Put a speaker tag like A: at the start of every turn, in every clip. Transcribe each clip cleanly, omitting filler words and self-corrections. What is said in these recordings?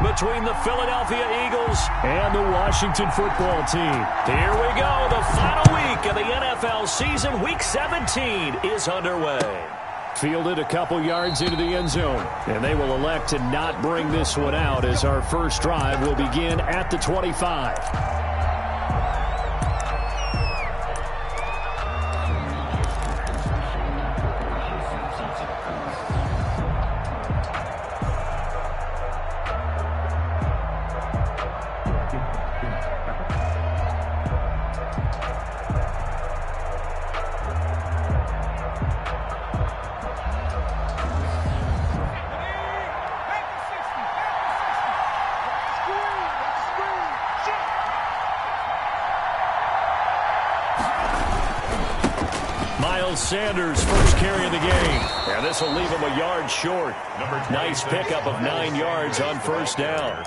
A: between the Philadelphia Eagles and the Washington football team. Here we go. The final week of the NFL season. Week 17 is underway. Fielded a couple yards into the end zone, and they will elect to not bring this one out as our first drive will begin at the 25. Sanders first carry of the game, and this will leave him a yard short. Nice pickup of 9 yards on first down.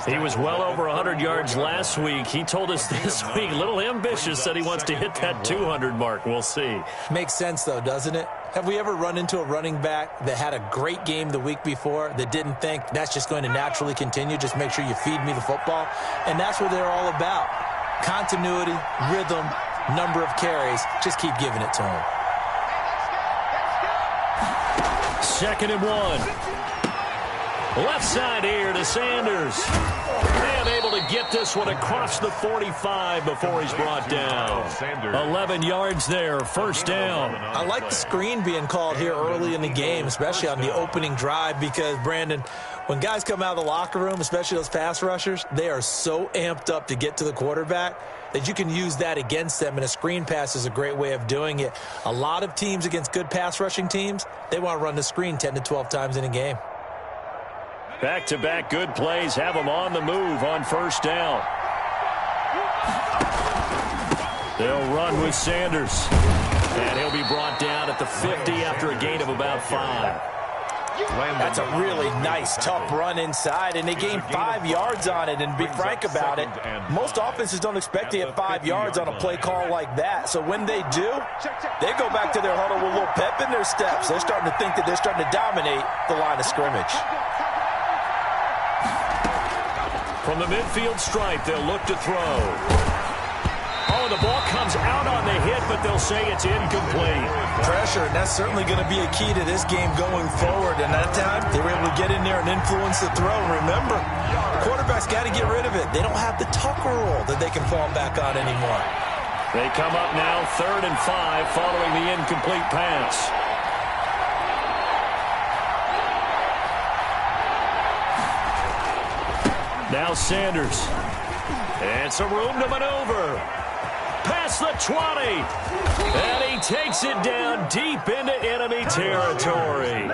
A: He was well over 100 yards last week. He told us this week, a little ambitious, said he wants to hit that 200 mark. We'll see.
B: Makes sense, though, doesn't it? Have we ever run into a running back that had a great game the week before that didn't think that's just going to naturally continue? Just make sure you feed me the football. And that's what they're all about. Continuity, rhythm, number of carries. Just keep giving it to him.
A: 2nd and 1. Left side here to Sanders. And able to get this one across the 45 before he's brought down. 11 yards there, first down.
B: I like the screen being called here early in the game, especially on the opening drive, because, Brandon, when guys come out of the locker room, especially those pass rushers, they are so amped up to get to the quarterback that you can use that against them, and a screen pass is a great way of doing it. A lot of teams against good pass rushing teams, they want to run the screen 10 to 12 times in a game.
A: Back-to-back good plays have them on the move on first down. They'll run with Sanders. And he'll be brought down at the 50 after a gain of about 5.
B: That's a really nice, tough run inside, and they gained 5 yards on it. And be frank about it, most offenses don't expect to get 5 yards on a play call like that. So when they do, they go back to their huddle with a little pep in their steps. They're starting to think that they're starting to dominate the line of scrimmage.
A: From the midfield stripe, they'll look to throw. Oh, the ball comes out on the hit, but they'll say it's incomplete.
B: Pressure, and that's certainly going to be a key to this game going forward. And that time, they were able to get in there and influence the throw. Remember, the quarterback's got to get rid of it. They don't have the Tucker rule that they can fall back on anymore.
A: They come up now 3rd and 5 following the incomplete pass. Now Sanders. And some room to maneuver. Past the 20. And he takes it down deep into enemy territory.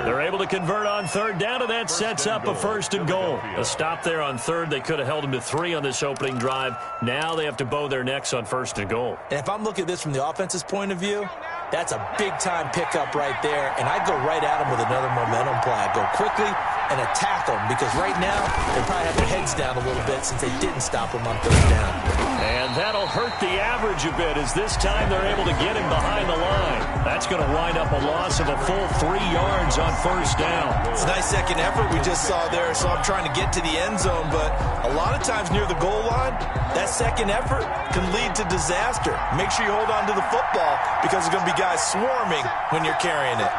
A: They're able to convert on 3rd down, and that sets up a 1st and goal. A stop there on 3rd. They could have held him to 3 on this opening drive. Now they have to bow their necks on 1st and goal.
B: And if I'm looking at this from the offense's point of view, that's a big-time pickup right there. And I'd go right at him with another momentum play. I'd go quickly and attack them, because right now they probably have their heads down a little bit since they didn't stop him on 3rd down.
A: And that'll hurt the average a bit, as this time they're able to get him behind the line. That's going to wind up a loss of a full 3 yards on 1st down.
B: It's a nice second effort we just saw there, so I'm trying to get to the end zone, but a lot of times near the goal line, that second effort can lead to disaster. Make sure you hold on to the football, because there's going to be guys swarming when you're carrying it.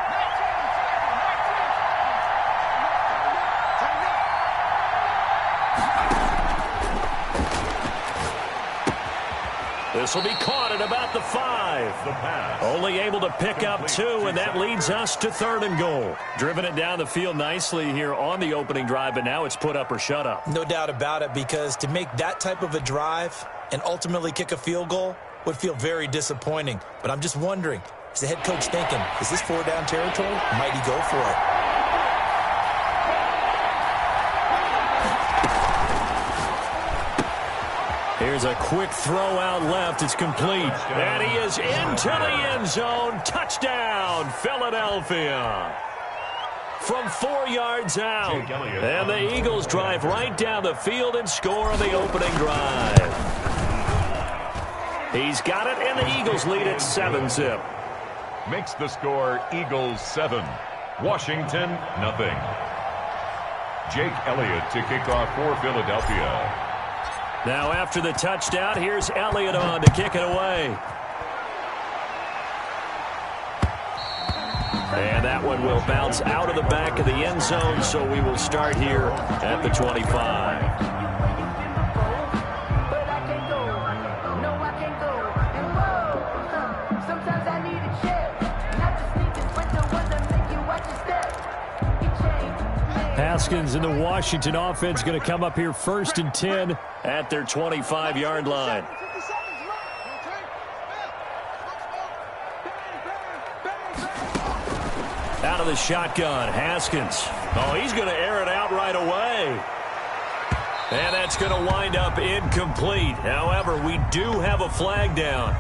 A: This will be caught at about the 5. Only able to pick up 2, and that leads us to 3rd and goal. Driven it down the field nicely here on the opening drive, but now it's put up or shut up.
B: No doubt about it, because to make that type of a drive and ultimately kick a field goal would feel very disappointing. But I'm just wondering, is the head coach thinking, is this 4-down territory? Might he go for it?
A: Here's a quick throw out left. It's complete. And he is into the end zone. Touchdown, Philadelphia. From 4 yards out. And the Eagles drive right down the field and score on the opening drive. He's got it, and the Eagles lead at 7-zip.
C: Makes the score Eagles 7, Washington 0. Jake Elliott to kick off for Philadelphia.
A: Now after the touchdown, here's Elliott on to kick it away. And that one will bounce out of the back of the end zone, so we will start here at the 25. Haskins and the Washington offense going to come up here 1st and 10 at their 25-yard line. Out of the shotgun, Haskins. Oh, he's going to air it out right away. And that's going to wind up incomplete. However, we do have a flag down.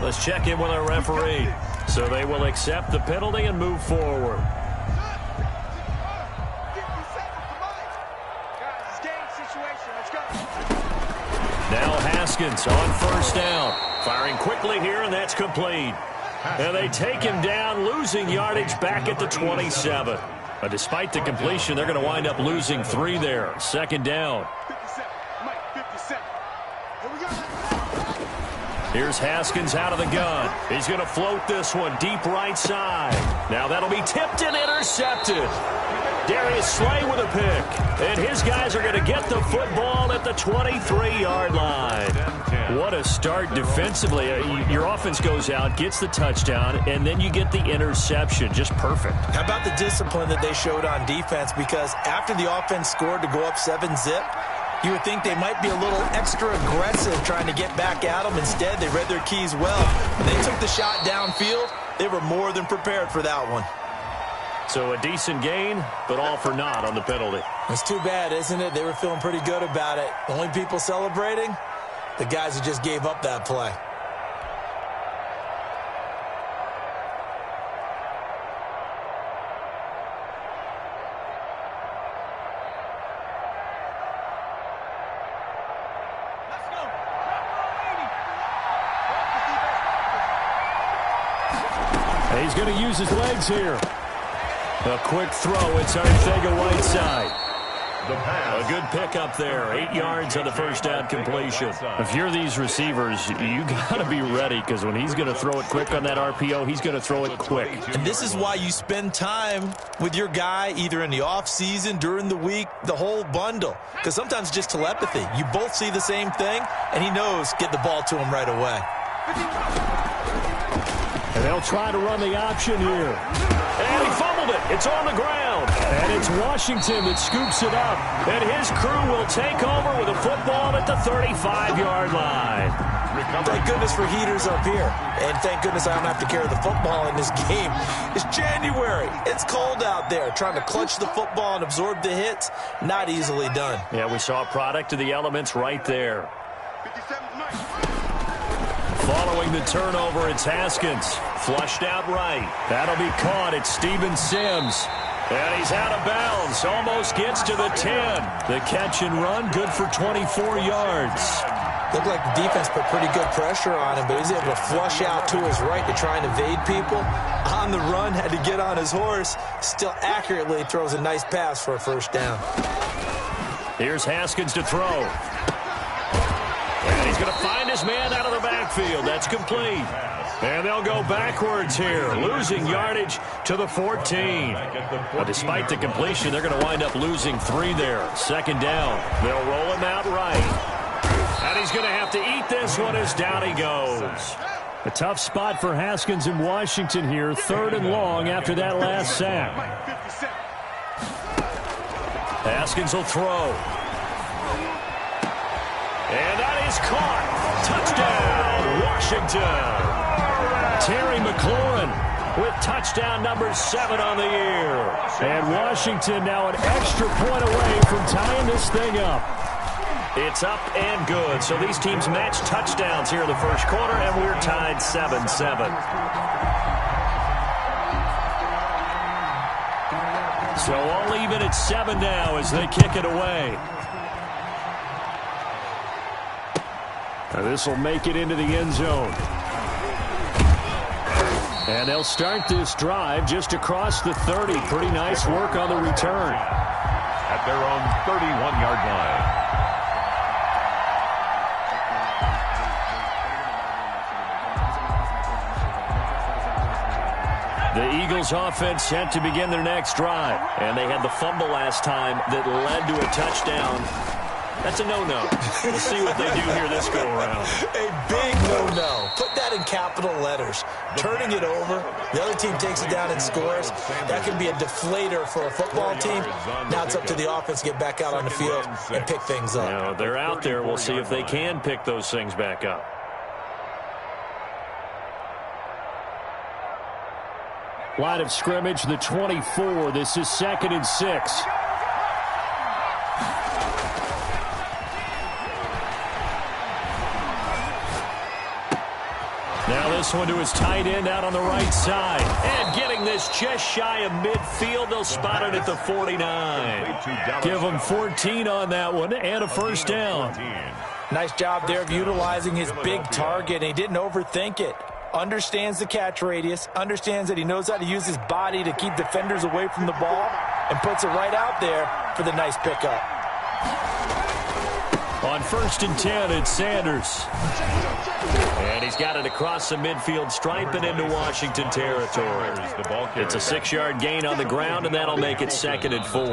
A: Let's check in with our referee. So they will accept the penalty and move forward. Now Haskins on 1st down. Firing quickly here, and that's complete. And they take him down, losing yardage back at the 27. But despite the completion, they're going to wind up losing 3 there. 2nd down. Here's Haskins out of the gun. He's going to float this one deep right side. Now that'll be tipped and intercepted. Darius Slay with a pick. And his guys are going to get the football at the 23-yard line. What a start defensively. Your offense goes out, gets the touchdown, and then you get the interception. Just perfect. How
B: about the discipline that they showed on defense? Because after the offense scored to go up 7-zip, you would think they might be a little extra aggressive trying to get back at them. Instead, they read their keys well. When they took the shot downfield, they were more than prepared for that one.
A: So a decent gain, but all for naught on the penalty.
B: It's too bad, isn't it? They were feeling pretty good about it. The only people celebrating, the guys who just gave up that play.
A: He's going to use his legs here. A quick throw. It's Arcega-Whiteside. A good pickup there. 8 yards on the 1st down completion. If you're these receivers, you got to be ready, because when he's going to throw it quick on that RPO, he's going to throw it quick.
B: And this is why you spend time with your guy either in the offseason, during the week, the whole bundle. Because sometimes just telepathy. You both see the same thing, and he knows get the ball to him right away.
A: And they'll try to run the option here. And he fumbled it. It's on the ground. And it's Washington that scoops it up. And his crew will take over with a football at the 35-yard line.
B: Thank goodness for heaters up here. And thank goodness I don't have to carry the football in this game. It's January. It's cold out there. Trying to clutch the football and absorb the hits, not easily done.
A: Yeah, we saw a product of the elements right there. Following the turnover, it's Haskins. Flushed out right. That'll be caught. It's Steven Sims. And he's out of bounds. Almost gets to the 10. The catch and run, good for 24 yards.
B: Looked like the defense put pretty good pressure on him, but he's able to flush out to his right to try and evade people. On the run, had to get on his horse. Still accurately throws a nice pass for a 1st down.
A: Here's Haskins to throw. And he's going to find his man out of the backfield. That's complete. And they'll go backwards here, losing yardage to the 14. But despite the completion, they're going to wind up losing 3 there. 2nd down. They'll roll him out right. And he's going to have to eat this one as down he goes. A tough spot for Haskins in Washington here. 3rd and long after that last sack. Haskins will throw. And that is caught. Touchdown, Washington. Terry McLaurin with touchdown number 7 on the year. And Washington now an extra point away from tying this thing up. It's up and good. So these teams match touchdowns here in the 1st quarter, and we're tied 7-7. So all even at 7 now as they kick it away. This will make it into the end zone. And they'll start this drive just across the 30. Pretty nice work on the return.
C: at their own 31-yard line.
A: The Eagles offense set to begin their next drive. And they had the fumble last time that led to a touchdown. That's a no-no. We'll see what they do here this go-around.
B: A big no-no. Put that in capital letters. Turning it over, the other team takes it down and scores. That can be a deflator for a football team. Now it's up to the offense to get back out on the field and pick things up.
A: You know, they're out there. We'll see if they can pick those things back up. Line of scrimmage, the 24. This is 2nd and 6. Now this one to his tight end out on the right side. And getting this just shy of midfield. They'll spot it at the 49. Give them 14 on that one and a first down.
B: Nice job there of utilizing his big target. He didn't overthink it. Understands the catch radius, understands that he knows how to use his body to keep defenders away from the ball, and puts it right out there for the nice pickup.
A: On 1st and 10, it's Sanders. And he's got it across the midfield stripe and into Washington territory. It's a 6-yard gain on the ground, and that'll make it 2nd and 4.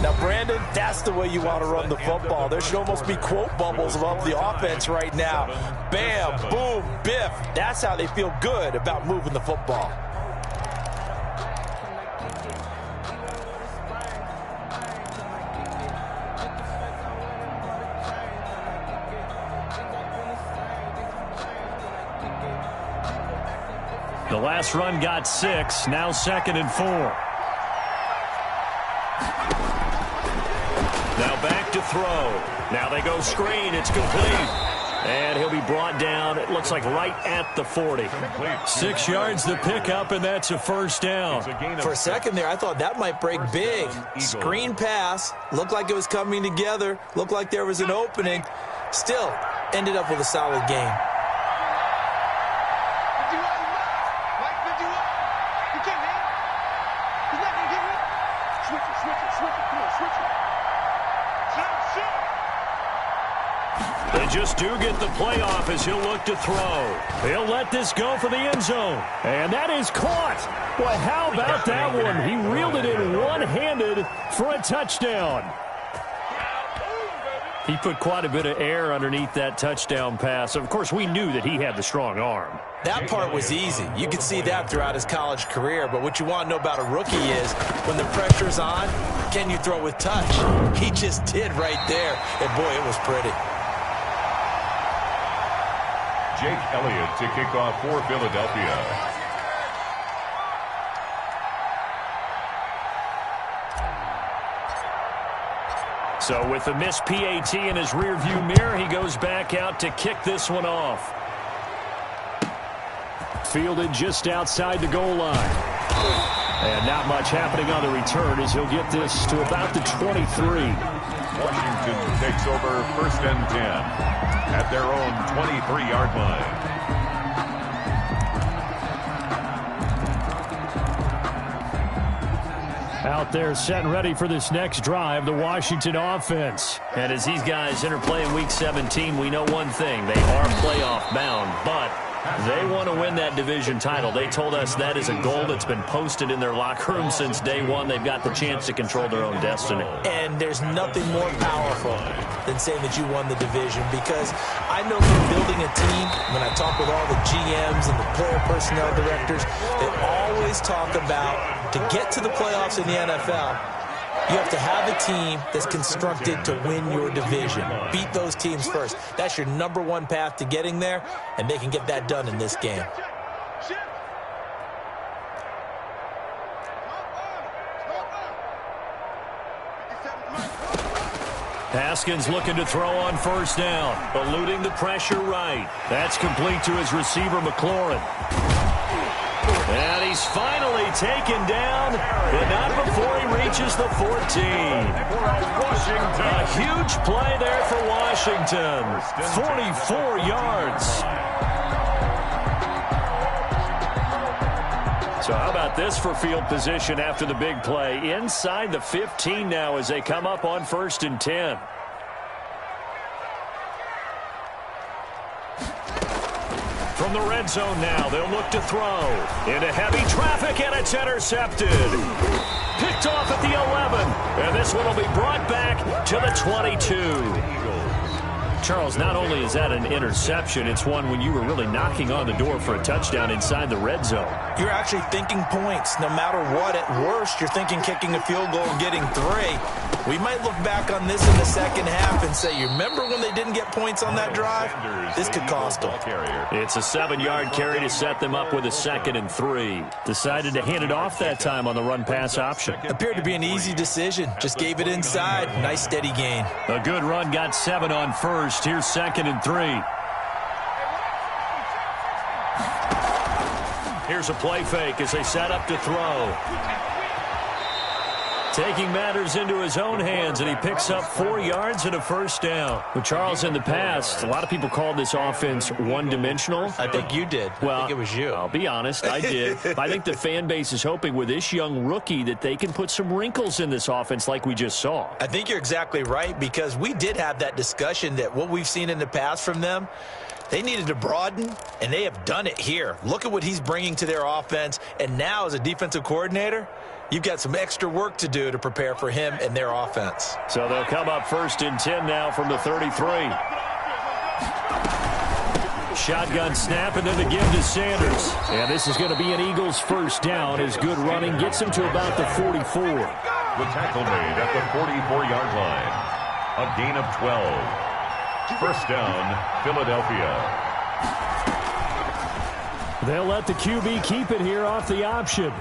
B: Now, Brandon, that's the way you want to run the football. There should almost be quote bubbles above the offense right now. Bam, boom, biff. That's how they feel good about moving the football.
A: The last run got 6, now 2nd and 4. Now back to throw. Now they go screen, it's complete. And he'll be brought down, it looks like right at the 40. 6 yards the pickup, and that's a first down.
B: For a second there, I thought that might break big. Screen pass, looked like it was coming together, looked like there was an opening. Still, ended up with a solid game.
A: They just do get the playoff as he'll look to throw. He'll let this go for the end zone. And that is caught. Well, how about that one? He reeled it in one-handed for a touchdown. He put quite a bit of air underneath that touchdown pass. Of course, we knew that he had the strong arm.
B: That part was easy. You could see that throughout his college career. But what you want to know about a rookie is when the pressure's on, can you throw with touch? He just did right there. And, boy, it was pretty.
C: Jake Elliott to kick off for Philadelphia.
A: So with the missed PAT in his rearview mirror, he goes back out to kick this one off. Fielded just outside the goal line. And not much happening on the return as he'll get this to about the 23.
C: Washington takes over 1st and 10 at their own 23-yard line.
A: Out there set and ready for this next drive, the Washington offense. And as these guys interplay in Week 17, we know one thing. They are playoff bound, but they want to win that division title. They told us that is a goal that's been posted in their locker room since day one. They've got the chance to control their own destiny.
B: And there's nothing more powerful than saying that you won the division, because I know from building a team, when I talk with all the GMs and the player personnel directors, they always talk about to get to the playoffs in the NFL, you have to have a team that's constructed to win your division. Beat those teams first. That's your #1 path to getting there, and they can get that done in this game.
A: Haskins looking to throw on 1st down, eluding the pressure right. That's complete to his receiver, McLaurin. And he's finally taken down, but not before he reaches the 14. A huge play there for Washington. 44 yards. So how about this for field position after the big play? Inside the 15 now as they come up on 1st and 10. From the red zone now, they'll look to throw. Into heavy traffic, and it's intercepted. Picked off at the 11. And this one will be brought back to the 22. Charles, not only is that an interception, it's one when you were really knocking on the door for a touchdown inside the red zone.
B: You're actually thinking points. No matter what, at worst, you're thinking kicking a field goal and getting 3. We might look back on this in the second half and say, you remember when they didn't get points on that drive? This could cost them.
A: It's a 7-yard carry to set them up with a 2nd and 3. Decided to hand it off that time on the run-pass option.
B: Appeared to be an easy decision. Just gave it inside. Nice steady gain.
A: A good run, got 7 on 1st. Here's 2nd and 3. Here's a play fake as they set up to throw. Taking matters into his own hands, and he picks up 4 yards and a 1st down. Well, Charles, in the past, a lot of people called this offense one-dimensional.
B: I think you did.
A: Well,
B: I think it was you.
A: I'll be honest, I did. I think the fan base is hoping with this young rookie that they can put some wrinkles in this offense like we just saw.
B: I think you're exactly right, because we did have that discussion that what we've seen in the past from them, they needed to broaden, and they have done it here. Look at what he's bringing to their offense, and now as a defensive coordinator, you've got some extra work to do to prepare for him and their offense.
A: So they'll come up 1st and 10 now from the 33. Shotgun snap, and then the give to Sanders. And this is going to be an Eagles 1st down as good running gets him to about the 44.
C: The tackle made at the 44-yard line. A gain of 12. 1st down, Philadelphia.
A: They'll let the QB keep it here off the option.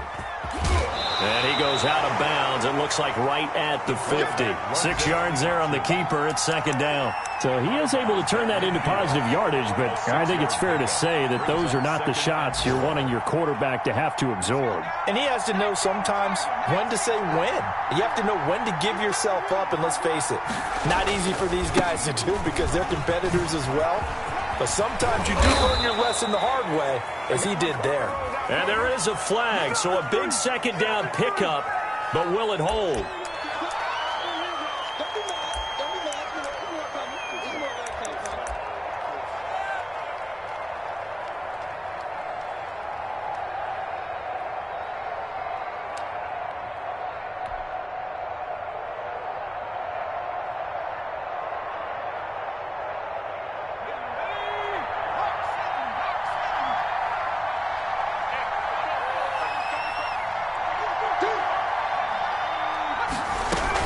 A: And he goes out of bounds. It looks like right at the 50. 6 yards there on the keeper. It's 2nd down. So he is able to turn that into positive yardage, but I think it's fair to say that those are not the shots you're wanting your quarterback to have to absorb.
B: And he has to know sometimes when to say when. You have to know when to give yourself up, and let's face it, not easy for these guys to do because they're competitors as well. But sometimes you do learn your lesson the hard way, as he did there.
A: And there is a flag, so a big 2nd down pickup, but will it hold?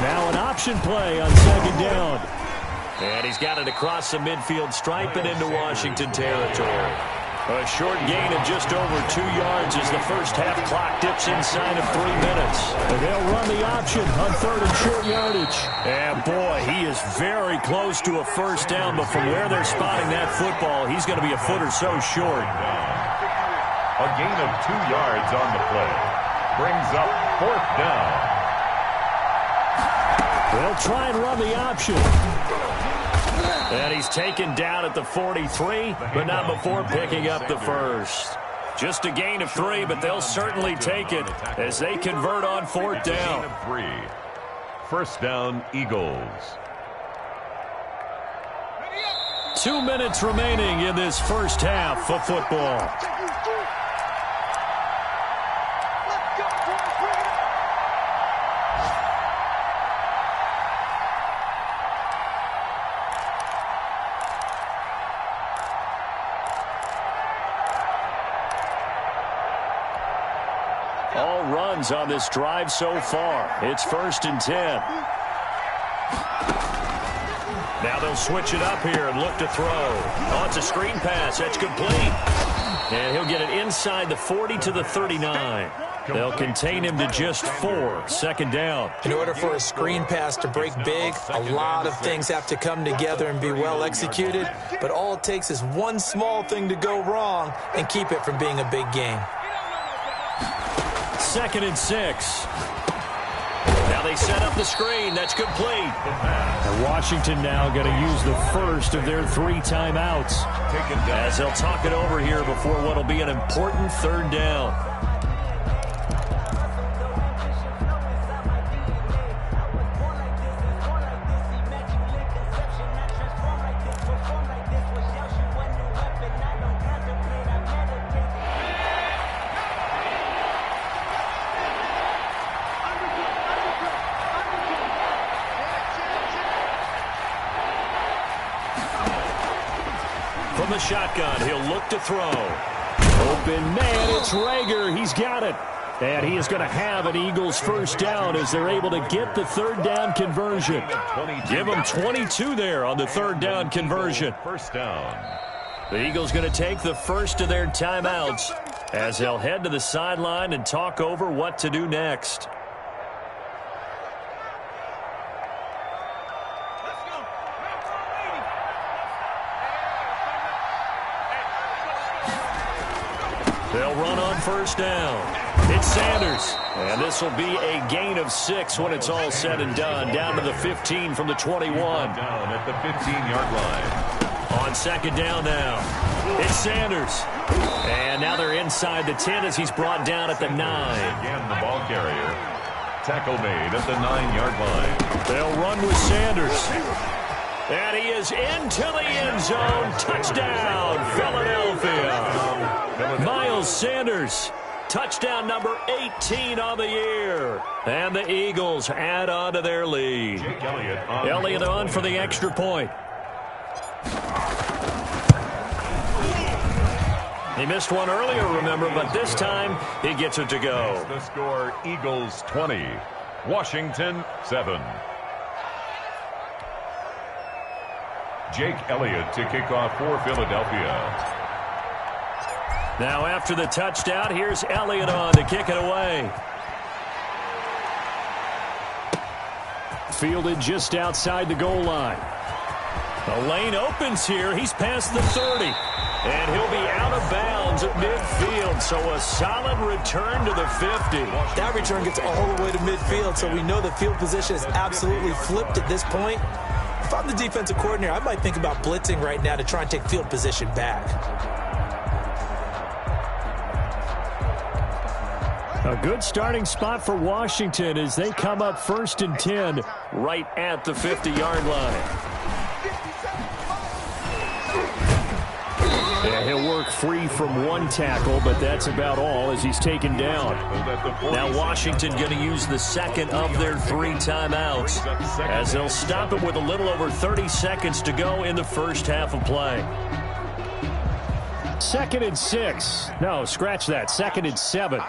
A: Now an option play on 2nd down. And he's got it across the midfield stripe and into Washington territory. A short gain of just over 2 yards as the first half clock dips inside of 3 minutes. And they'll run the option on 3rd and short yardage. And boy, he is very close to a 1st down, but from where they're spotting that football, he's going to be a foot or so short.
C: A gain of 2 yards on the play. Brings up 4th down.
A: They'll try and run the option. And he's taken down at the 43, but not before picking up the 1st. Just a gain of 3, but they'll certainly take it as they convert on 4th down.
C: 1st down, Eagles.
A: 2 minutes remaining in this first half of football. All runs on this drive so far. It's 1st and 10. Now they'll switch it up here and look to throw. Oh, it's a screen pass. That's complete. And he'll get it inside the 40 to the 39. They'll contain him to just 4. 2nd down.
B: In order for a screen pass to break big, a lot of things have to come together and be well executed. But all it takes is one small thing to go wrong and keep it from being a big game.
A: 2nd and 6. Now they set up the screen. That's complete. And Washington now going to use the first of their 3 timeouts as they'll talk it over here before what will be an important 3rd down. From the shotgun, he'll look to throw. Open man, it's Rager. He's got it. And he is going to have an Eagles first down as they're able to get the third down conversion. Give them 22 there on the third down conversion.
C: First down.
A: The Eagles going to take the first of their timeouts as they'll head to the sideline and talk over what to do next. They'll run on first down. It's Sanders. And this will be a gain of 6 when it's all said and done. Down to the 15 from the 21.
C: Down at the 15-yard line.
A: On second down now. It's Sanders. And now they're inside the 10 as he's brought down at the 9.
C: Again, the ball carrier. Tackle made at the 9-yard line.
A: They'll run with Sanders. And he is into the end zone. Touchdown, Philadelphia. Miles Sanders. Touchdown number 18 on the year. And the Eagles add on to their lead. Elliott on for the extra point. He missed one earlier, remember, but this time he gets it to go.
C: The score, Eagles 20, Washington 7. Jake Elliott to kick off for Philadelphia.
A: Now after the touchdown, here's Elliott on to kick it away. Fielded just outside the goal line. The lane opens here. He's past the 30. And he'll be out of bounds at midfield. So a solid return to the 50.
B: That return gets all the way to midfield, so we know the field position is absolutely flipped at this point. If I'm the defensive coordinator, I might think about blitzing right now to try and take field position back.
A: A good starting spot for Washington as they come up 1st and 10 right at the 50-yard line. Yeah, he'll work free from one tackle, but that's about all as he's taken down. Now Washington going to use the second of their 3 timeouts as they'll stop it with a little over 30 seconds to go in the first half of play. 2nd and 6. No, scratch that. 2nd and 7.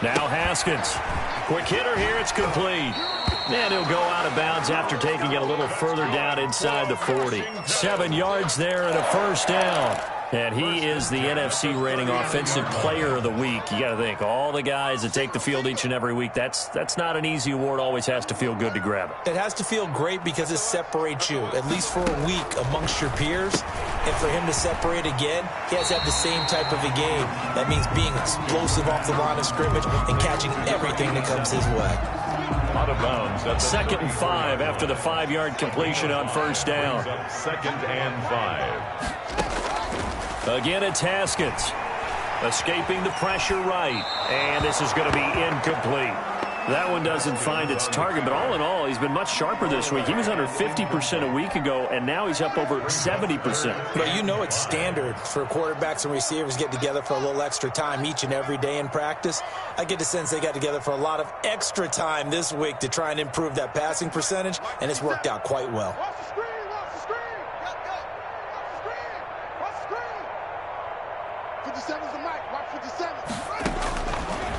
A: Now Haskins. Quick hitter here. It's complete. And he'll go out of bounds after taking it a little further down inside the 40. 7 yards there and a first down. And he is the NFC rating offensive player of the week. You got to think, all the guys that take the field each and every week, that's not an easy award. Always has to feel good to grab it.
B: It has to feel great because it separates you, at least for a week, amongst your peers. And for him to separate again, he has to have the same type of a game. That means being explosive off the line of scrimmage and catching everything that comes his way.
C: Out of bounds.
A: 2nd and 5 after the 5-yard completion on first down.
C: 2nd and 5.
A: Again, it's Haskins. Escaping the pressure right. And this is going to be incomplete. That one doesn't find its target, but all in all, he's been much sharper this week. He was under 50% a week ago, and now he's up over 70%.
B: But you know it's standard for quarterbacks and receivers get together for a little extra time each and every day in practice. I get the sense they got together for a lot of extra time this week to try and improve that passing percentage, and it's worked out quite well.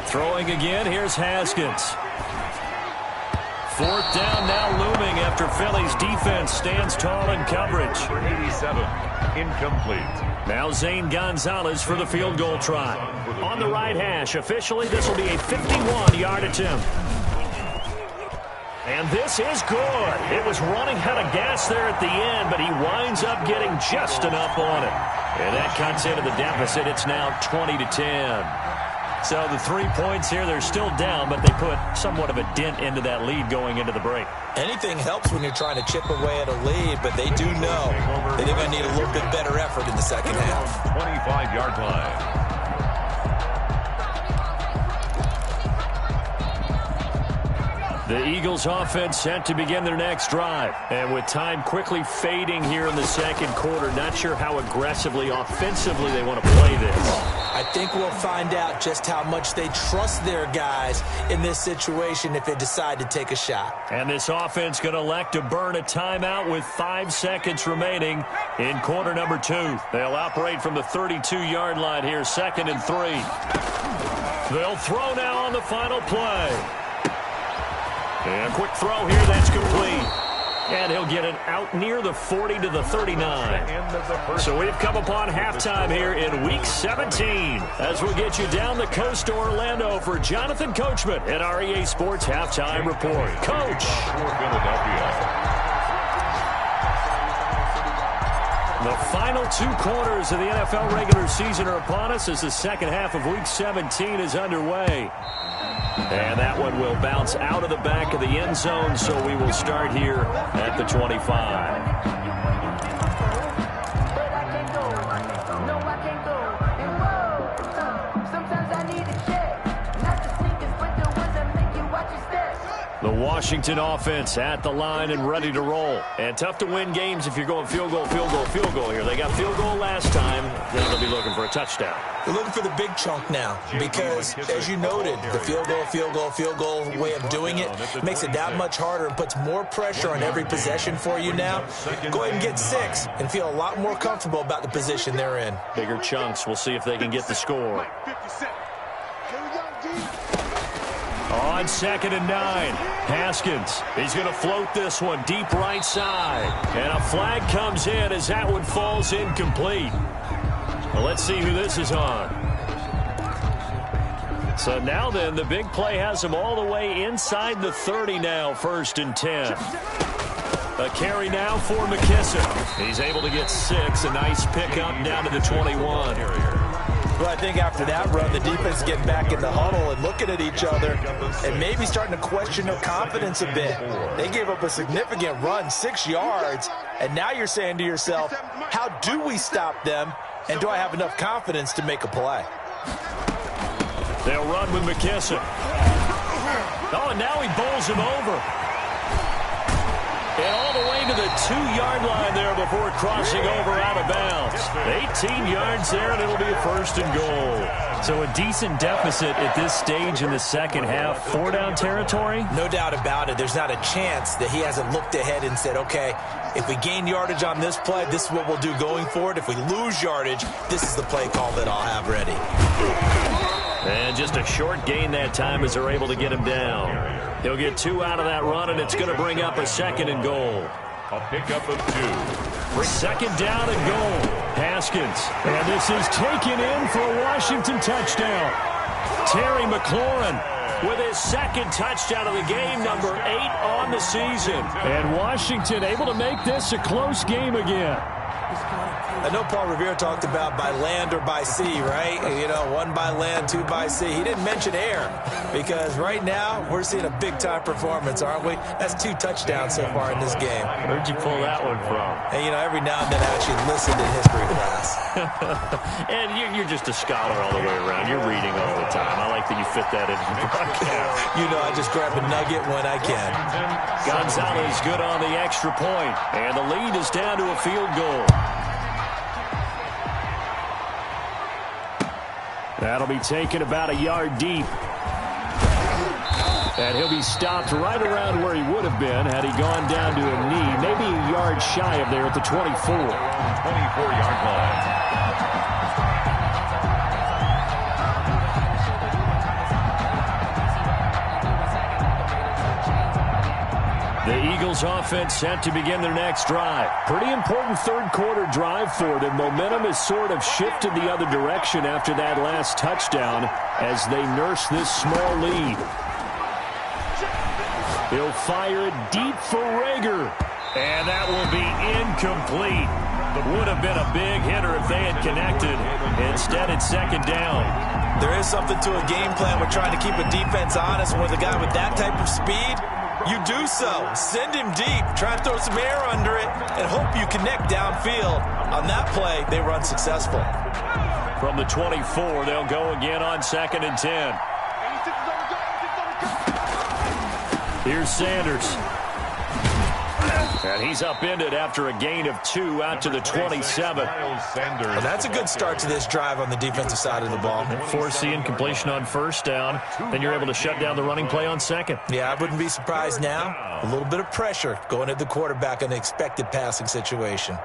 A: Throwing again, here's Haskins. 4th down now looming after Philly's defense stands tall in coverage.
C: 87, incomplete.
A: Now Zane Gonzalez for the field goal try. On the right hash, officially this will be a 51-yard attempt. And this is good. It was running out of gas there at the end, but he winds up getting just enough on it. And that cuts into the deficit. It's now 20-10. So the 3 points here, they're still down, but they put somewhat of a dent into that lead going into the break.
B: Anything helps when you're trying to chip away at a lead, but they do know that they're going to need a little bit better effort in the second half.
C: 25-yard line.
A: The Eagles offense set to begin their next drive. And with time quickly fading here in the second quarter, not sure how aggressively, offensively they want to play this.
B: I think we'll find out just how much they trust their guys in this situation if they decide to take a shot.
A: And this offense going to elect to burn a timeout with 5 seconds remaining in quarter number 2. They'll operate from the 32-yard line here, 2nd and 3. They'll throw now on the final play. And a quick throw here, that's complete. And he'll get it out near the 40 to the 39. So we've come upon halftime here in Week 17 as we'll get you down the coast to Orlando for Jonathan Coachman at our EA Sports Halftime Report. Coach. The final 2 quarters of the NFL regular season are upon us as the second half of Week 17 is underway. And that one will bounce out of the back of the end zone, so we will start here at the 25. The Washington offense at the line and ready to roll. And tough to win games if you're going field goal, field goal, field goal here. They got field goal last time. Now they'll be looking for a touchdown.
B: They're looking for the big chunk now because, as you noted, the field goal way of doing it makes it that much harder and puts more pressure on every possession for you now. Go ahead and get 6 and feel a lot more comfortable about the position they're in.
A: Bigger chunks. We'll see if they can get the score. On 2nd and 9, Haskins. He's going to float this one deep right side. And a flag comes in as that one falls incomplete. Well, let's see who this is on. So now then, the big play has him all the way inside the 30 now, 1st and 10. A carry now for McKissick. He's able to get 6. A nice pickup down to the 21.
B: Well, I think after that run, the defense is getting back in the huddle and looking at each other and maybe starting to question their confidence a bit. They gave up a significant run, 6 yards, and now you're saying to yourself, how do we stop them, and do I have enough confidence to make a play?
A: They'll run with McKissick. Oh, and now he bowls him over. And all the way to the 2-yard line there before crossing over out of bounds. 18 yards there, and it'll be a 1st and goal. So a decent deficit at this stage in the second half. 4-down territory?
B: No doubt about it. There's not a chance that he hasn't looked ahead and said, okay, if we gain yardage on this play, this is what we'll do going forward. If we lose yardage, this is the play call that I'll have ready.
A: And just a short gain that time as they're able to get him down. He'll get 2 out of that run, and it's going to bring up a 2nd and goal.
C: A pickup of 2.
A: 2nd down and goal. Haskins. And this is taken in for a Washington touchdown. Terry McLaurin with his 2nd touchdown of the game, number 8 on the season. And Washington able to make this a close game again.
B: I know Paul Revere talked about by land or by sea, right? You know, 1 by land, 2 by sea. He didn't mention air because right now we're seeing a big-time performance, aren't we? That's 2 touchdowns so far in this game.
A: Where'd you pull that one from?
B: And, you know, every now and then I actually listened in history class.
A: And you're just a scholar all the way around. You're reading all the time. I like that you fit that into the broadcast.
B: You know, I just grab a nugget when I can.
A: Gonzalez good on the extra point. And the lead is down to a field goal. That'll be taken about a yard deep. And he'll be stopped right around where he would have been had he gone down to a knee. Maybe a yard shy of there at the 24.
C: 24-yard line.
A: The Eagles offense set to begin their next drive. Pretty important 3rd quarter drive for them. Momentum has sort of shifted the other direction after that last touchdown as they nurse this small lead. He'll fire it deep for Rager. And that will be incomplete. Would have been a big hitter if they had connected. Instead, it's 2nd down.
B: There is something to a game plan with trying to keep a defense honest. With a guy with that type of speed, you do so. Send him deep. Try and throw some air under it and hope you connect downfield. On that play, they run successful.
A: From the 24, they'll go again on 2nd and 10. Here's Sanders. And he's upended after a gain of 2 out to the 27.
B: Well, that's a good start to this drive on the defensive side of the ball.
A: Forcing completion on first down. Then you're able to shut down the running play on second.
B: Yeah, I wouldn't be surprised now. A little bit of pressure going at the quarterback in an expected passing situation.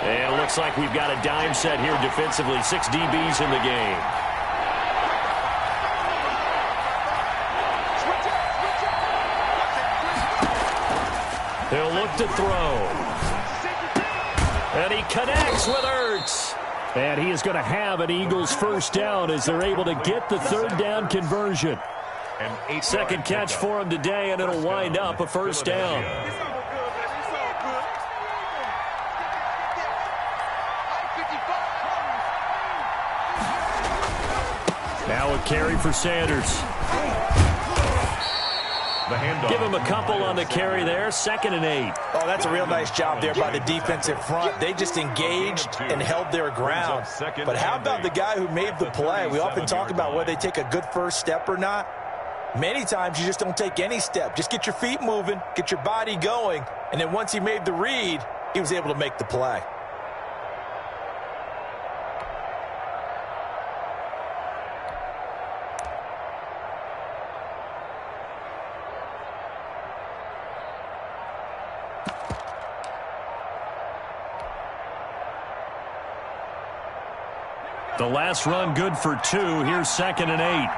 A: And it looks like we've got a dime set here defensively. 6 DBs in the game. He'll look to throw. And he connects with Ertz. And he is going to have an Eagles first down as they're able to get the third down conversion. Second catch for him today, and it'll wind up a first down. Now a carry for Sanders. Give him a couple on the carry there. 2nd and 8.
B: Oh, that's a real nice job there by the defensive front. They just engaged and held their ground. But how about the guy who made the play? We often talk about whether they take a good first step or not. Many times you just don't take any step. Just get your feet moving, get your body going, and then once he made the read, he was able to make the play.
A: The last run good for 2. Here's 2nd and 8.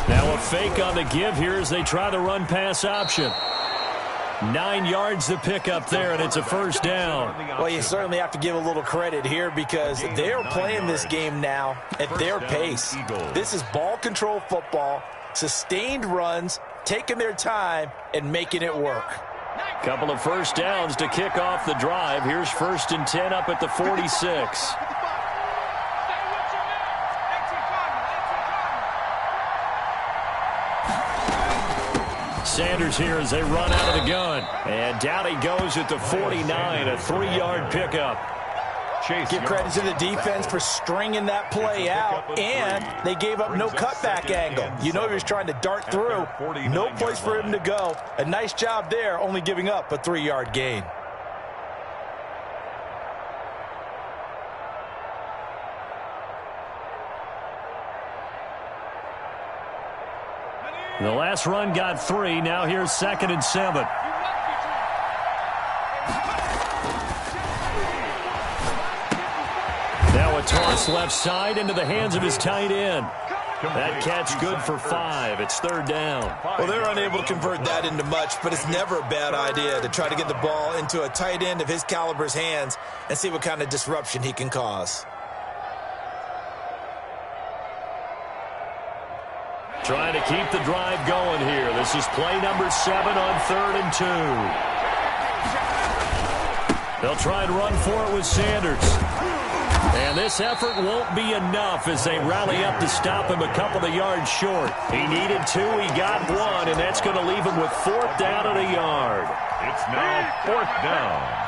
A: Now a fake on the give here as they try the run pass option. 9 yards to pick up there, and it's a first down.
B: Well, you certainly have to give a little credit here because they're playing this game now at their pace. This is ball control football, sustained runs, taking their time, and making it work.
A: Couple of first downs to kick off the drive. Here's 1st and 10 up at the 46. Sanders here as they run out of the gun. And down he goes at the 49, a 3-yard pickup.
B: Give credit to the defense for stringing that play out, and they gave up no cutback angle. You know he was trying to dart through. No place for him to go. A nice job there, only giving up a 3-yard gain.
A: The last run got 3. Now here's 2nd and 7. Now a toss left side into the hands of his tight end. That catch good for 5. It's 3rd down.
B: Well, they're unable to convert that into much, but it's never a bad idea to try to get the ball into a tight end of his caliber's hands and see what kind of disruption he can cause.
A: Trying to keep the drive going here. This is play number 7 on 3rd and 2. They'll try and run for it with Sanders. And this effort won't be enough as they rally up to stop him a couple of yards short. He needed 2, he got 1, and that's going to leave him with 4th down and a yard.
C: It's now 4th down.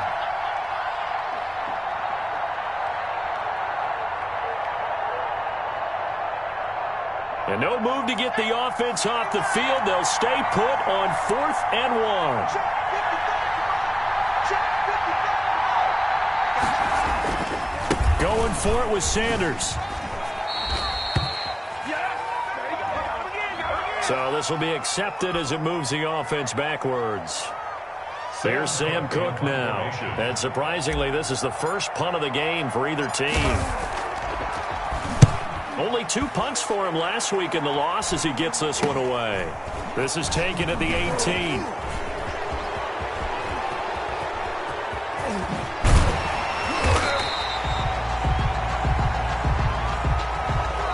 A: And no move to get the offense off the field. They'll stay put on 4th and 1. Going for it with Sanders. So this will be accepted as it moves the offense backwards. There's Sam Cook now. And surprisingly, this is the first punt of the game for either team. Only 2 punts for him last week in the loss as he gets this one away. This is taken at the 18.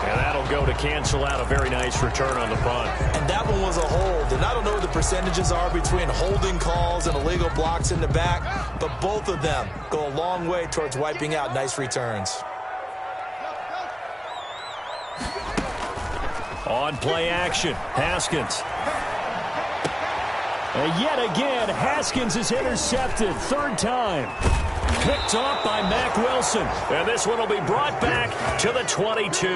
A: And that'll go to cancel out a very nice return on the punt.
B: And that one was a hold. And I don't know what the percentages are between holding calls and illegal blocks in the back, but both of them go a long way towards wiping out nice returns. On
A: play action, Haskins. And yet again, Haskins is intercepted. Third time. Picked off by Mack Wilson. And this one will be brought back to the 22.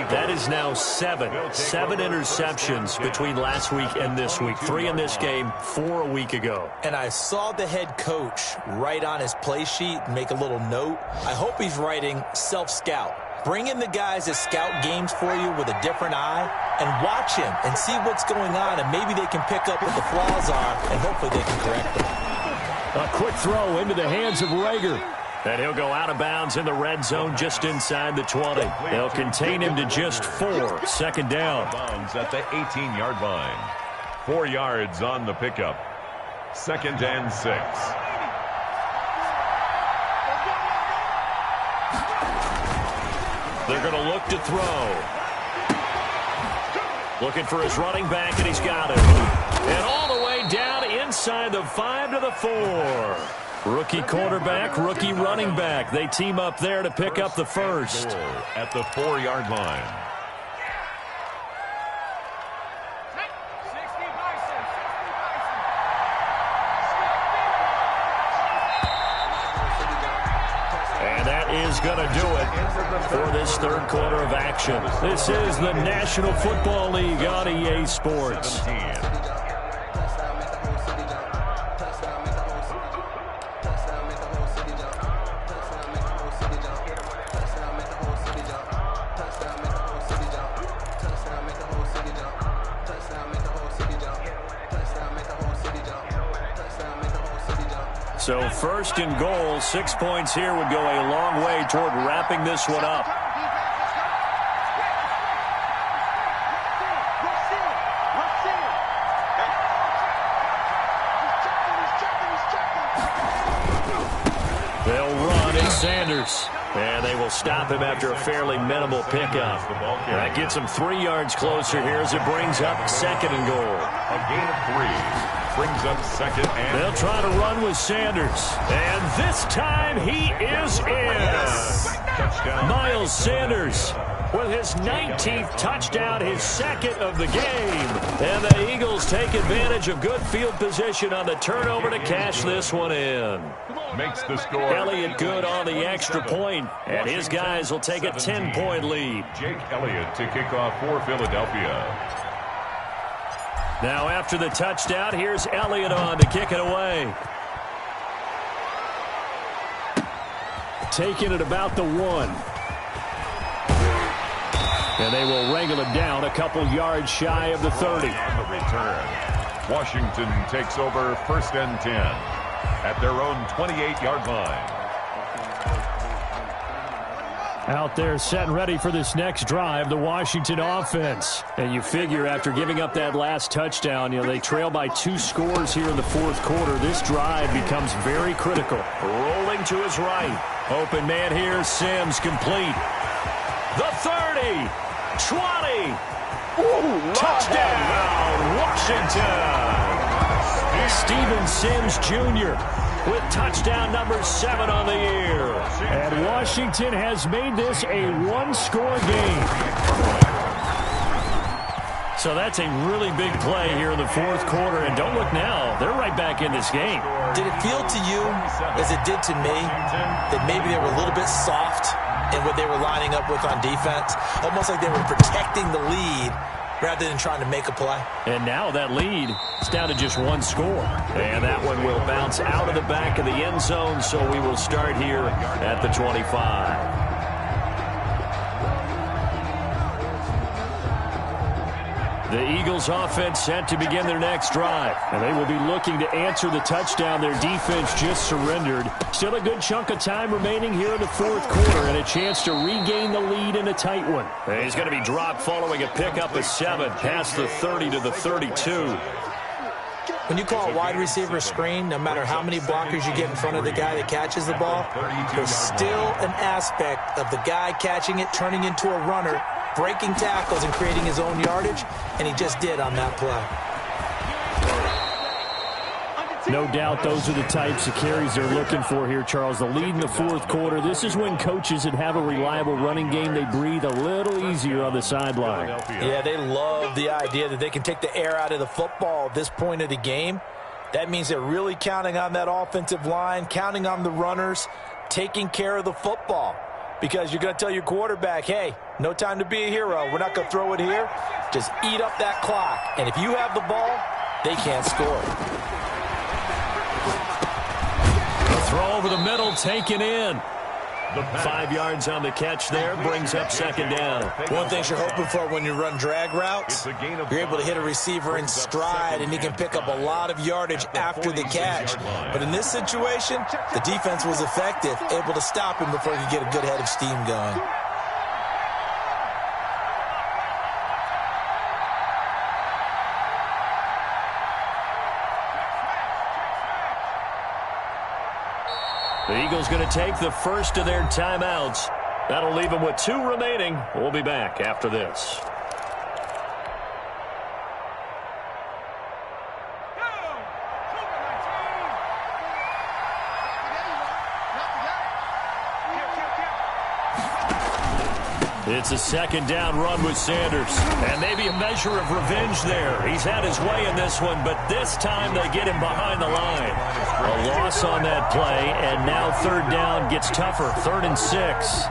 A: That is now seven interceptions between last week and this week. 3 in this game, 4 a week ago.
B: And I saw the head coach write on his play sheet, make a little note. I hope he's writing self-scout. Bring in the guys that scout games for you with a different eye and watch him and see what's going on, and maybe they can pick up what the flaws are, and hopefully they can correct them.
A: A quick throw into the hands of Rager. And he'll go out of bounds in the red zone just inside the 20. They'll contain him to just 4. Second down.
C: Bounds at the 18-yard line. 4 yards on the pickup. 2nd and 6.
A: They're going to look to throw. Looking for his running back, and he's got him. And all the way down inside the 5 to the 4. Rookie quarterback, rookie running back. They team up there to pick up the first.
C: At the 4-yard line.
A: And that is going to do it for this third quarter of action. This is the National Football League on EA Sports. So first and goal, 6 points here would go a long way toward wrapping this one up. They'll run in Sanders. And they will stop him after a fairly minimal pickup. That gets him 3 yards closer here as it brings up 2nd and goal.
C: A gain of 3. Brings up 2nd and...
A: They'll try to run with Sanders. And this time he is in.
C: Touchdown.
A: Miles Sanders with his 19th touchdown, his 2nd of the game. And the Eagles take advantage of good field position on the turnover to cash this one in.
C: Makes the score.
A: Elliott good on the extra point, and his guys will take a 10-point lead.
C: Jake Elliott to kick off for Philadelphia.
A: Now after the touchdown, here's Elliott on to kick it away. Taking it about the 1. And they will wrangle it down a couple yards shy of the 30.
C: On the return, Washington takes over 1st and 10 at their own 28-yard line.
A: Out there set and ready for this next drive, the Washington offense. And you figure after giving up that last touchdown, they trail by 2 scores here in the 4th quarter. This drive becomes very critical. Rolling to his right. Open man here, Sims complete. The 30, 20, touchdown, Washington. Steven Sims Jr. with touchdown number 7 on the year. And Washington has made this a 1-score game. So that's a really big play here in the 4th quarter. And don't look now, they're right back in this game.
B: Did it feel to you, as it did to me, that maybe they were a little bit soft in what they were lining up with on defense? Almost like they were protecting the lead rather than trying to make a play.
A: And now that lead is down to just 1 score. And that one will bounce out of the back of the end zone, so we will start here at the 25. The Eagles offense set to begin their next drive. And they will be looking to answer the touchdown their defense just surrendered. Still a good chunk of time remaining here in the 4th quarter and a chance to regain the lead in a tight one. And he's going to be dropped following a pickup of 7 past the 30 to the 32.
B: When you call a wide receiver screen, no matter how many blockers you get in front of the guy that catches the ball, there's still an aspect of the guy catching it, turning into a runner, breaking tackles and creating his own yardage, and he just did on that play.
A: No doubt those are the types of carries they're looking for here, Charles. The lead in the fourth quarter. This is when coaches that have a reliable running game, they breathe a little easier on the sideline.
B: Yeah, they love the idea that they can take the air out of the football at this point of the game. That means they're really counting on that offensive line, counting on the runners, taking care of the football. Because you're going to tell your quarterback, hey, no time to be a hero. We're not going to throw it here. Just eat up that clock. And if you have the ball, they can't score.
A: Throw over the middle, taken in. 5 yards on the catch there, brings up second down.
B: One thing you're hoping for when you run drag routes, you're able to hit a receiver in stride, and he can pick up a lot of yardage after the catch. But in this situation, the defense was effective, able to stop him before he could get a good head of steam going.
A: The Eagles going to take the first of their timeouts. That'll leave them with 2 remaining. We'll be back after this. It's a second down run with Sanders. And maybe a measure of revenge there. He's had his way in this one, but this time they get him behind the line. A loss on that play, and now third down gets tougher. 3rd and 6.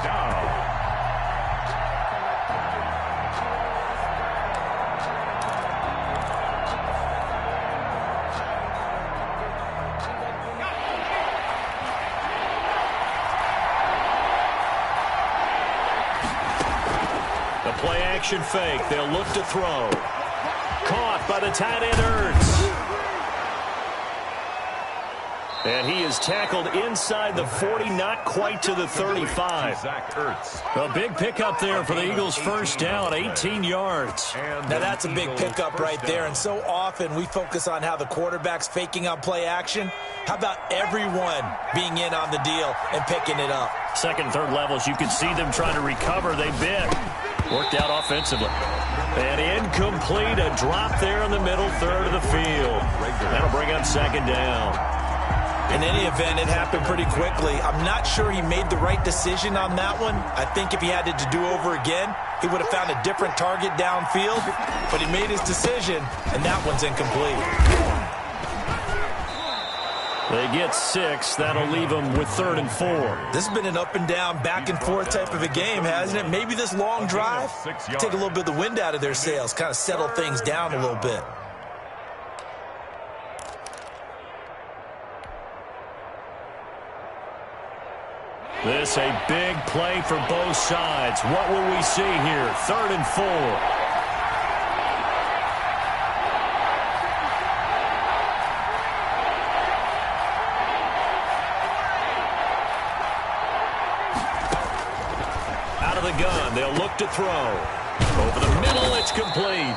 A: Play action fake. They'll look to throw. Caught by the tight end Ertz. And he is tackled inside the 40, not quite to the 35. A big pickup there for the Eagles' first down, 18 yards.
B: Now that's a big pickup right there, and so often we focus on how the quarterback's faking on play action. How about everyone being in on the deal and picking it up?
A: Second, third levels, you can see them trying to recover. They bit. Worked out offensively. And incomplete, a drop there in the middle third of the field. That'll bring up second down.
B: In any event, it happened pretty quickly. I'm not sure he made the right decision on that one. I think if he had it to do over again, he would have found a different target downfield. But he made his decision, and that one's incomplete.
A: They get 6. That'll leave them with 3rd and 4.
B: This has been an up-and-down, back-and-forth type of a game, hasn't it? Maybe this long drive, take a little bit of the wind out of their sails, kind of settle things down a little bit.
A: This a big play for both sides. What will we see here? 3rd and 4. Gun. They'll look to throw. Over the middle, it's complete.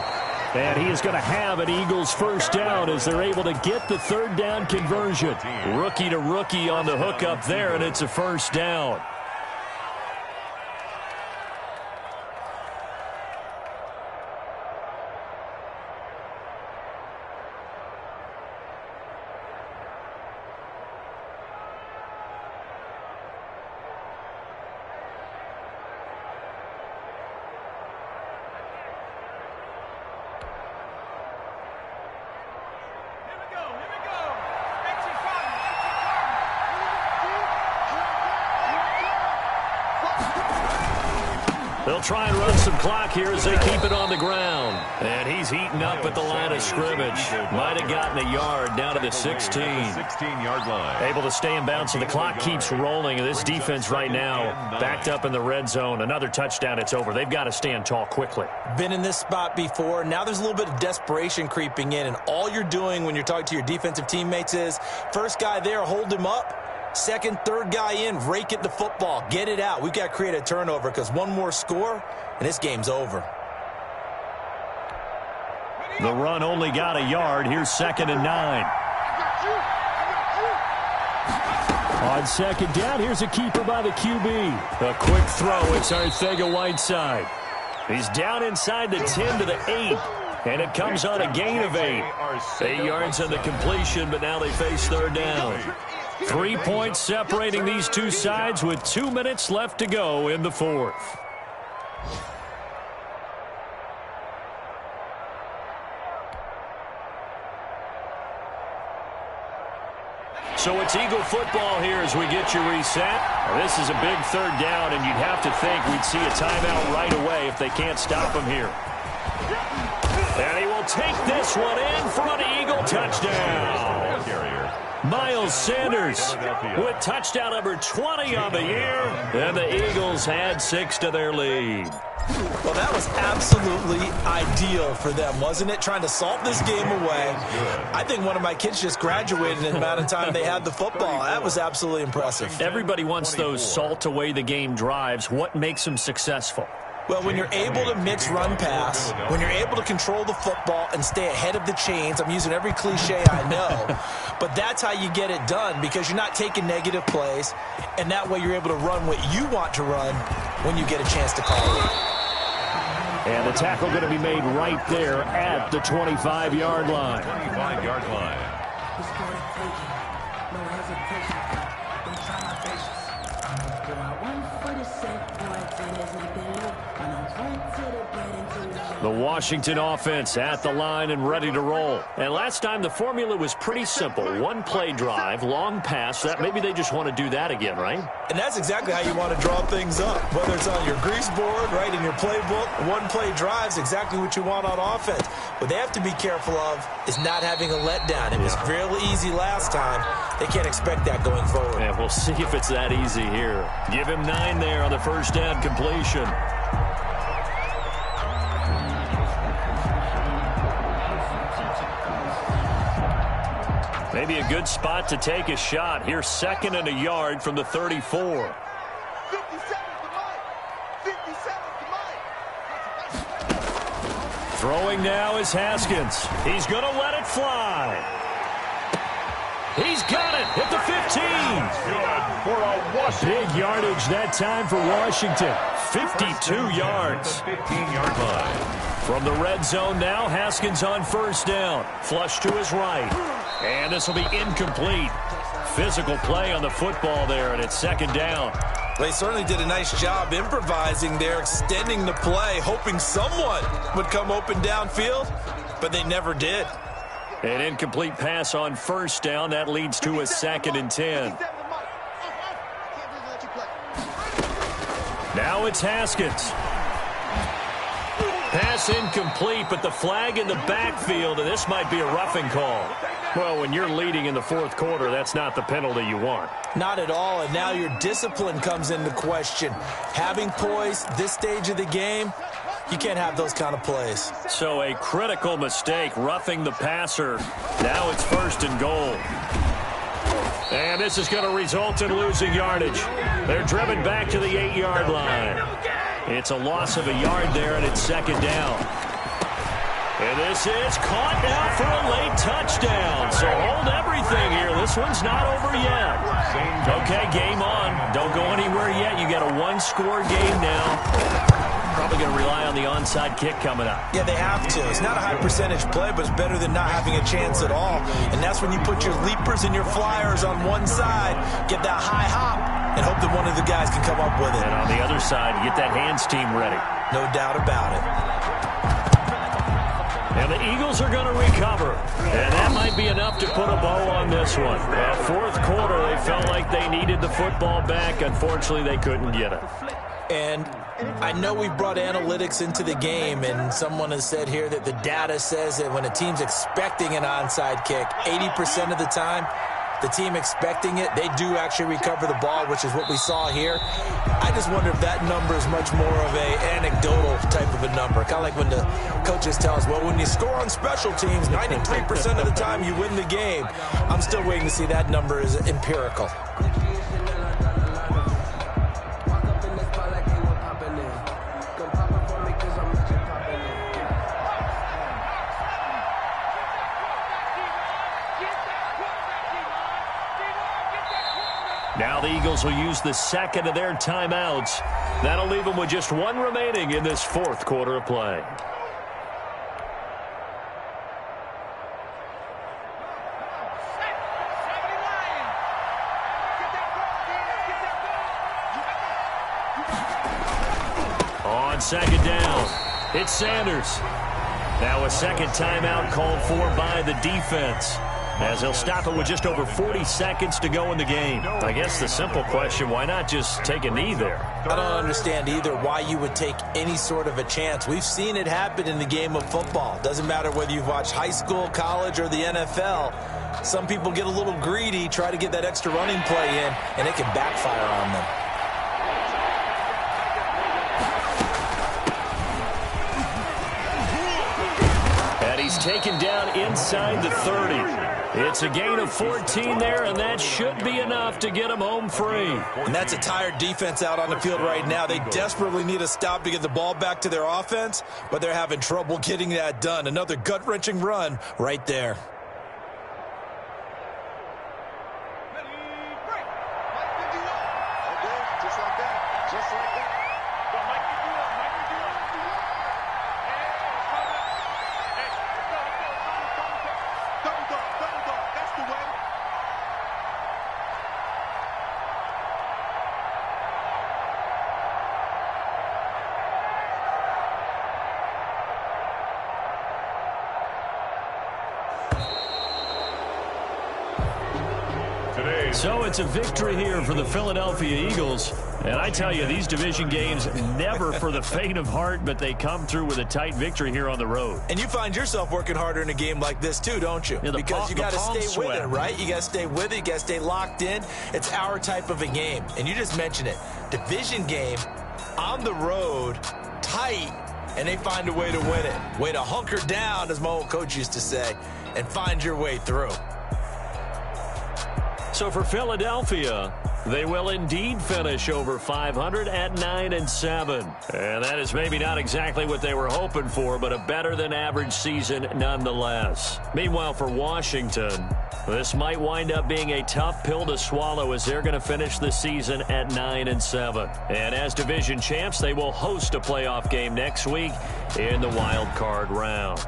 A: And he is going to have an Eagles first down as they're able to get the third down conversion. Rookie to rookie on the hook up there, and it's a first down. They'll try and run some clock here as they keep it on the ground. And he's heating up at the line of scrimmage. Might have gotten a yard down to the 16.
C: 16-yard line.
A: Able to stay in bounds, and the clock keeps rolling. And this defense right now backed up in the red zone. Another touchdown, it's over. They've got to stand tall quickly.
B: Been in this spot before. Now there's a little bit of desperation creeping in. And all you're doing when you're talking to your defensive teammates is, first guy there, hold him up. Second, third guy in, rake at the football. Get it out. We've got to create a turnover because one more score, and this game's over.
A: The run only got a yard. Here's 2nd and 9. On second down, here's a keeper by the QB. A quick throw. It's Arthega-Whiteside. He's down inside the 10 to the 8. And it comes on a gain of 8. 8 yards on the completion, but now they face third down. 3 points separating these two sides with 2 minutes left to go in the fourth. So it's Eagle football here as we get you reset. This is a big third down, and you'd have to think we'd see a timeout right away if they can't stop him here. And he will take this one in for an Eagle touchdown. Miles Sanders with touchdown number 20 on the year, and the Eagles add 6 to their lead.
B: Well, that was absolutely ideal for them, wasn't it? Trying to salt this game away. I think one of my kids just graduated in the amount of time they had the football. That was absolutely impressive.
A: Everybody wants those salt away the game drives. What makes them successful?
B: Well, when you're able to mix run pass, when you're able to control the football and stay ahead of the chains, I'm using every cliche I know, but that's how you get it done because you're not taking negative plays, and that way you're able to run what you want to run when you get a chance to call it.
A: And the tackle going to be made right there at the 25-yard line.
C: 25-yard line.
A: The Washington offense at the line and ready to roll. And last time the formula was pretty simple. One play drive, long pass. That maybe they just want to do that again, right?
B: And that's exactly how you want to draw things up. Whether it's on your grease board, right, in your playbook, one play drive is exactly what you want on offense. What they have to be careful of is not having a letdown. It was real easy last time. They can't expect that going forward.
A: Yeah, we'll see if it's that easy here. Give him 9 there on the first down completion. Maybe a good spot to take a shot. Here's 2nd and a yard from the 34. Throwing now is Haskins. He's going to let it fly. He's got it at the 15.
C: Good for a Washington.
A: Big yardage that time for Washington. 52 yards.
C: 15-yard line.
A: From the red zone now, Haskins on first down. Flush to his right. And this will be incomplete. Physical play on the football there, and it's 2nd down.
B: They certainly did a nice job improvising there, extending the play, hoping someone would come open downfield, but they never did.
A: An incomplete pass on first down. That leads to a 2nd and 10. Now it's Haskins. Pass incomplete, but the flag in the backfield, and this might be a roughing call. Well, when you're leading in the fourth quarter, that's not the penalty you want.
B: Not at all, and now your discipline comes into question. Having poise this stage of the game, you can't have those kind of plays.
A: So a critical mistake, roughing the passer. Now it's 1st and goal. And this is going to result in losing yardage. They're driven back to the 8-yard line. It's a loss of a yard there, and it's 2nd down. And this is caught now for a late touchdown. So hold everything here. This one's not over yet. Okay, game on. Don't go anywhere yet. You got a 1-score game now. Probably going to rely on the onside kick coming up.
B: Yeah, they have to. It's not a high percentage play, but it's better than not having a chance at all. And that's when you put your leapers and your flyers on one side, get that high hop, and hope that one of the guys can come up with it.
A: And on the other side, get that hands team ready.
B: No doubt about it.
A: And the Eagles are going to recover. And that might be enough to put a bow on this one. Fourth quarter, they felt like they needed the football back. Unfortunately, they couldn't get it.
B: And I know we brought analytics into the game, and someone has said here that the data says that when a team's expecting an onside kick, 80% of the time, the team expecting it, they do actually recover the ball, which is what we saw here. I just wonder if that number is much more of a anecdotal type of a number. Kind of like when the coaches tell us, well, when you score on special teams, 93% of the time you win the game. I'm still waiting to see that number is empirical.
A: Now the Eagles will use the 2nd of their timeouts. That'll leave them with just 1 remaining in this fourth quarter of play. on second down. It's Sanders. Now a second timeout called for by the defense, as they'll stop it with just over 40 seconds to go in the game. I guess the simple question, why not just take a knee there?
B: I don't understand either why you would take any sort of a chance. We've seen it happen in the game of football. Doesn't matter whether you've watched high school, college, or the NFL. Some people get a little greedy, try to get that extra running play in, and it can backfire on them.
A: He's taken down inside the 30. It's a gain of 14 there, and that should be enough to get him home free.
B: And that's a tired defense out on the field right now. They desperately need a stop to get the ball back to their offense, but they're having trouble getting that done. Another gut-wrenching run right there.
A: So it's a victory here for the Philadelphia Eagles. And I tell you, these division games, never for the faint of heart, but they come through with a tight victory here on the road.
B: And you find yourself working harder in a game like this too, don't you?
A: Yeah,
B: because you got to stay with it, right? You got to stay with it. You got to stay locked in. It's our type of a game. And you just mentioned it. Division game, on the road, tight, and they find a way to win it. Way to hunker down, as my old coach used to say, and find your way through.
A: So for Philadelphia, they will indeed finish over 500 at 9-7. And that is maybe not exactly what they were hoping for, but a better than average season nonetheless. Meanwhile, for Washington, this might wind up being a tough pill to swallow, as they're going to finish the season at 9-7. And as division champs, they will host a playoff game next week in the wild card round.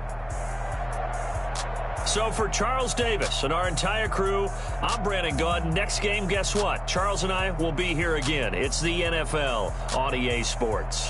A: So for Charles Davis and our entire crew, I'm Brandon Gaudin. Next game, guess what? Charles and I will be here again. It's the NFL on EA Sports.